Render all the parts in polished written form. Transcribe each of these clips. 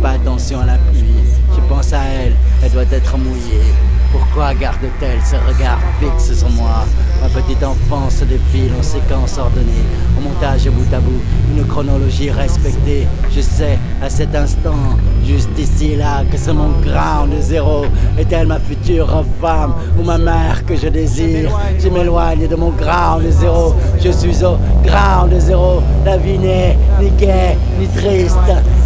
pas attention à la pluie. Je pense à elle, elle doit être mouillée. Pourquoi garde-t-elle ce regard fixe sur moi? Ma petite enfance se défile en séquence ordonnée, au montage bout à bout, une chronologie respectée. Je sais à cet instant, juste ici là, que c'est mon ground zéro. Est-elle ma future femme ou ma mère que je désire? Je m'éloigne de mon ground zéro, je suis au ground zéro. La vie n'est ni gaie ni triste,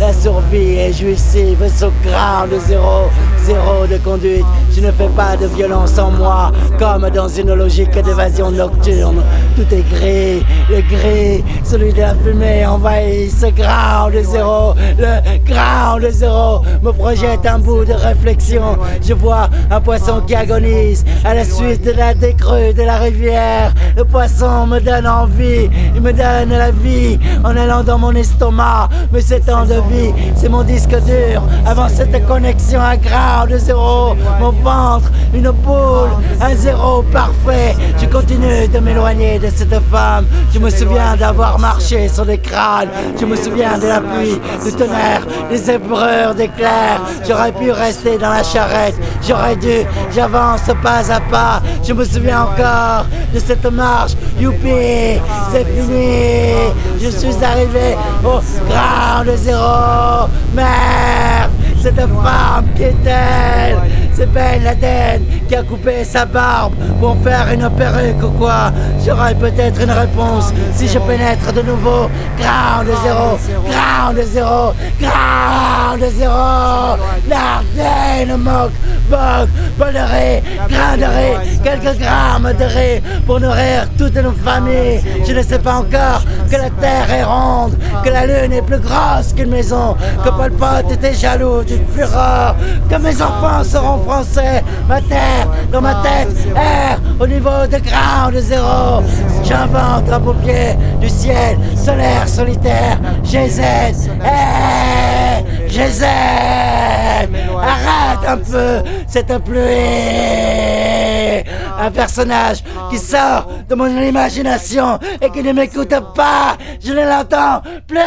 la survie est jouissive sur ground zéro. Zéro de conduite, je ne fais pas de violence en moi, comme dans une logique d'évasion nocturne. Tout est gris, le gris, celui de la fumée envahit ce ground zéro. Le ground zéro me projette un bout de réflexion. Je vois un poisson qui agonise à la suite de la décrue de la rivière. Le poisson me donne envie, il me donne la vie en allant dans mon estomac. Mais c'est temps de vie, c'est mon disque dur avant cette connexion à ground zéro. Mon ventre, une boule, un zéro parfait. Je continue de m'éloigner de cette femme. Je me souviens d'avoir marché sur des crânes. Je me souviens de la pluie, du tonnerre, des ébreurs d'éclairs. J'aurais pu rester dans la charrette, j'aurais dû, j'avance pas à pas. Je me souviens encore de cette marche. Youpi, c'est fini. Je suis arrivé au ground zéro. Merde, cette femme qui est-elle? C'est Ben Laden qui a coupé sa barbe pour faire une perruque ou quoi? J'aurai peut-être une réponse si je pénètre de nouveau. Ground zéro, ground zéro, ground zéro. L'Ardenne moque, boque, bolerai, grinderai quelques grammes de riz pour nourrir toutes nos familles. Je ne sais pas encore que la terre est ronde, que la lune est plus grosse qu'une maison, que Pol Pot était jaloux d'une fureur, que mes enfants seront français. Ma terre, dans ma tête, air au niveau de ground zéro. J'invente un beau pied du ciel solaire solitaire. GZ, GZ. Arrête un peu cette pluie. Un personnage qui sort de mon imagination et qui ne m'écoute pas. Je ne l'entends plus.